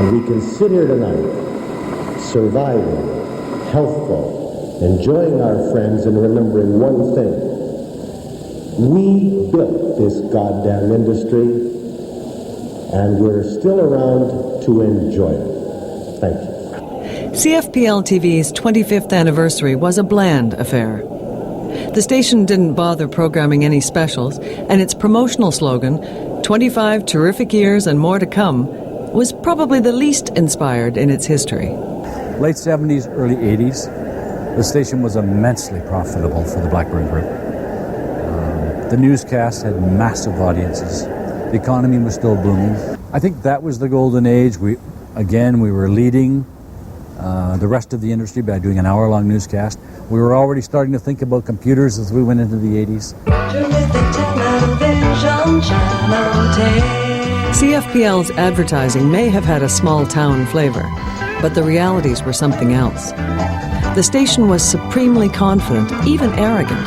And we can sit here tonight, surviving, healthful, enjoying our friends, and remembering one thing. We built this goddamn industry, and we're still around to enjoy it. Thank you. CFPL-TV's 25th anniversary was a bland affair. The station didn't bother programming any specials, and its promotional slogan, 25 terrific years and more to come, was probably the least inspired in its history. Late 70s, early 80s, the station was immensely profitable for the Blackburn Group. The newscasts had massive audiences. The economy was still booming. I think that was the golden age. We were leading the rest of the industry by doing an hour-long newscast. We were already starting to think about computers as we went into the 80s. CFPL's advertising may have had a small-town flavor, but the realities were something else. The station was supremely confident, even arrogant.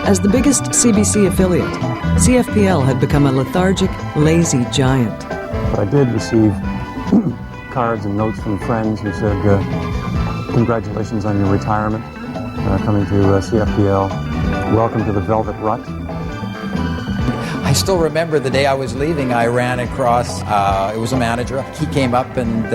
As the biggest CBC affiliate, CFPL had become a lethargic, lazy giant. I did receive cards and notes from friends who said, congratulations on your retirement, coming to CFPL. Welcome to the Velvet Rut. I still remember the day I was leaving, I ran across, it was a manager. He came up and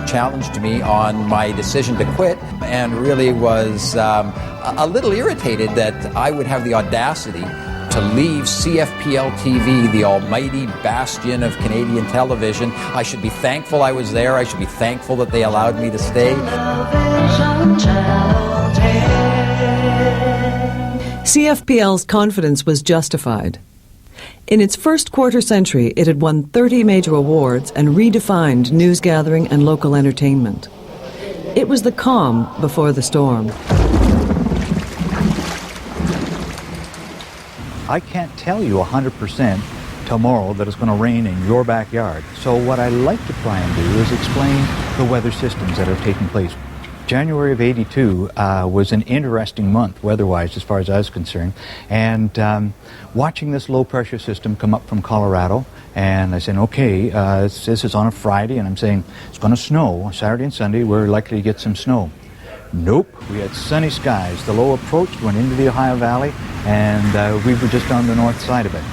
challenged me on my decision to quit, and really was a little irritated that I would have the audacity to leave CFPL-TV, the almighty bastion of Canadian television. I should be thankful I was there. I should be thankful that they allowed me to stay. CFPL's confidence was justified. In its first quarter century, it had won 30 major awards and redefined news gathering and local entertainment. It was the calm before the storm. I can't tell you 100% tomorrow that it's going to rain in your backyard. So what I like to try and do is explain the weather systems that are taking place. January of '82 was an interesting month weather-wise as far as I was concerned. And watching this low-pressure system come up from Colorado, and I said, okay, this is on a Friday, and I'm saying it's going to snow. Saturday and Sunday, we're likely to get some snow. Nope, we had sunny skies. The low approached, went into the Ohio Valley, and we were just on the north side of it.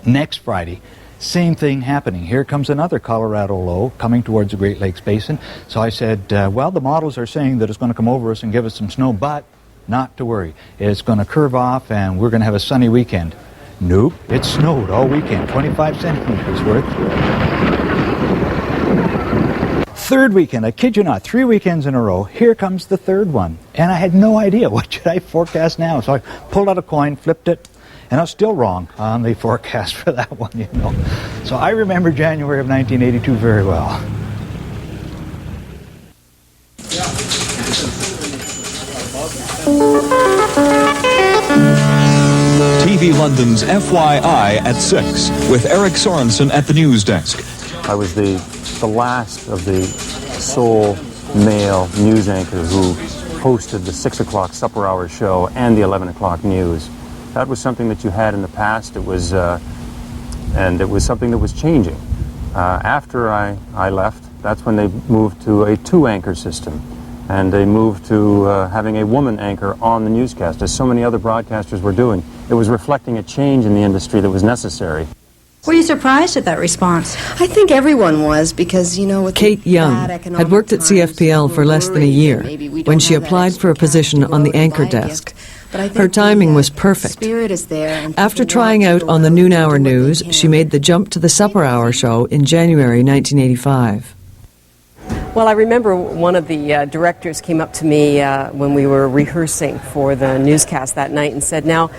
Next Friday, same thing happening. Here comes another Colorado low coming towards the Great Lakes Basin. So I said, well, the models are saying that it's going to come over us and give us some snow, but not to worry. It's going to curve off, and we're going to have a sunny weekend. Nope, it snowed all weekend, 25 centimeters worth. Third weekend, I kid you not, 3 weekends in a row, here comes the third one. And I had no idea, what should I forecast now? So I pulled out a coin, flipped it, and I was still wrong on the forecast for that one, you know. So I remember January of 1982 very well. TV London's FYI at 6, with Eric Sorensen at the news desk. I was the last of the sole male news anchor who hosted the 6 o'clock supper hour show and the 11 o'clock news. That was something that you had in the past. It was, and it was something that was changing. After I left, that's when they moved to a 2-anchor system, and they moved to having a woman anchor on the newscast, as so many other broadcasters were doing. It was reflecting a change in the industry that was necessary. Were you surprised at that response? I think everyone was, because, you know, with Kate Young had worked at CFPL for less than a year when she applied for a position on the anchor desk. Her timing was perfect. After trying out on the noon hour news, she made the jump to the supper hour show in January 1985. Well, I remember one of the directors came up to me when we were rehearsing for the newscast that night and said, "Now,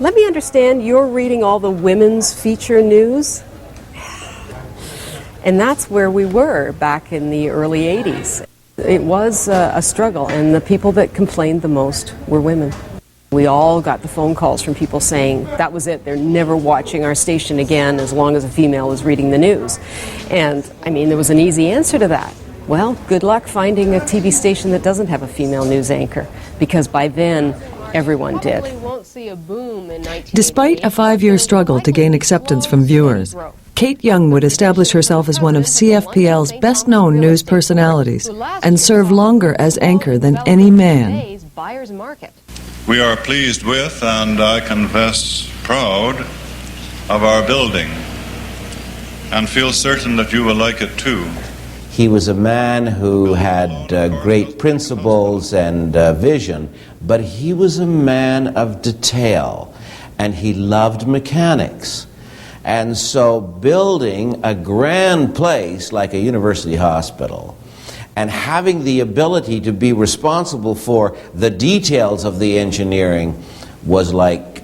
let me understand, you're reading all the women's feature news?" And that's where we were back in the early 80s. It was a struggle, and the people that complained the most were women. We all got the phone calls from people saying that was it, they're never watching our station again as long as a female is reading the news. And, I mean, there was an easy answer to that. Well, good luck finding a TV station that doesn't have a female news anchor, because by then, everyone did. Despite a 5-year struggle to gain acceptance from viewers, Kate Young would establish herself as one of CFPL's best-known news personalities and serve longer as anchor than any man. We are pleased with, and I confess proud, of our building, and feel certain that you will like it too. He was a man who had great principles and vision, but he was a man of detail, and he loved mechanics. And so building a grand place like a university hospital and having the ability to be responsible for the details of the engineering was like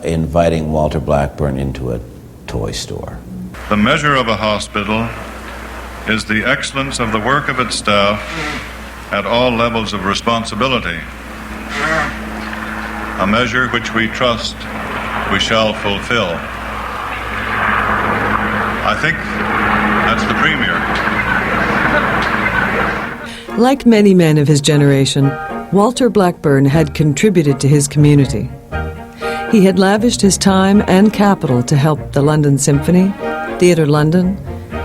inviting Walter Blackburn into a toy store. The measure of a hospital is the excellence of the work of its staff at all levels of responsibility. A measure which we trust we shall fulfill. I think that's the Premier. Like many men of his generation, Walter Blackburn had contributed to his community. He had lavished his time and capital to help the London Symphony, Theatre London,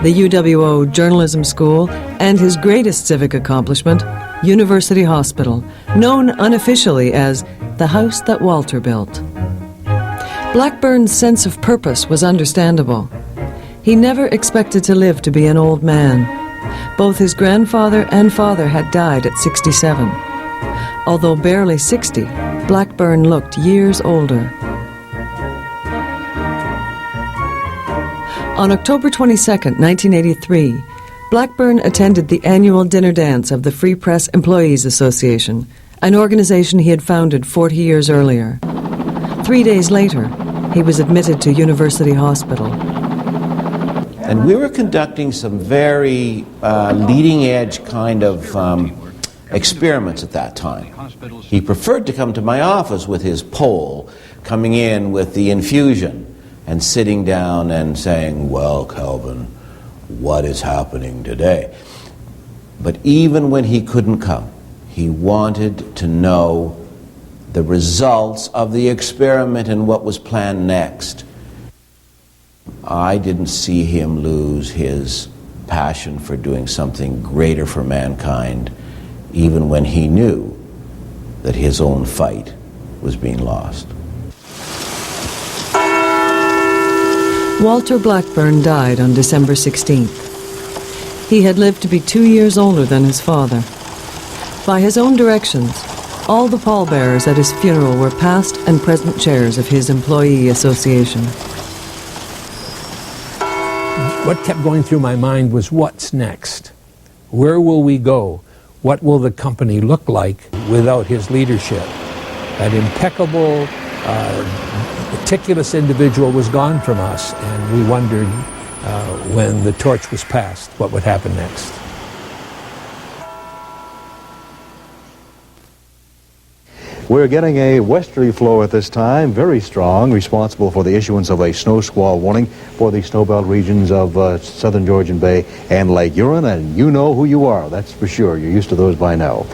the UWO Journalism School, and his greatest civic accomplishment, University Hospital, known unofficially as the house that Walter built. Blackburn's sense of purpose was understandable. He never expected to live to be an old man. Both his grandfather and father had died at 67. Although barely 60, Blackburn looked years older. On October 22, 1983, Blackburn attended the annual dinner dance of the Free Press Employees Association, an organization he had founded 40 years earlier. 3 days later, he was admitted to University Hospital. And we were conducting some very leading-edge kind of experiments at that time. He preferred to come to my office with his pole, coming in with the infusion, and sitting down and saying, "Well, Calvin, what is happening today?" But even when he couldn't come, he wanted to know the results of the experiment and what was planned next. I didn't see him lose his passion for doing something greater for mankind, even when he knew that his own fight was being lost. Walter Blackburn died on December 16th. He had lived to be 2 years older than his father. By his own directions, all the pallbearers at his funeral were past and present chairs of his employee association. What kept going through my mind was, what's next? Where will we go? What will the company look like without his leadership? That impeccable, meticulous individual was gone from us, and we wondered when the torch was passed, what would happen next. We're getting a westerly flow at this time, very strong, responsible for the issuance of a snow squall warning for the snowbelt regions of southern Georgian Bay and Lake Huron, and you know who you are, that's for sure. You're used to those by now.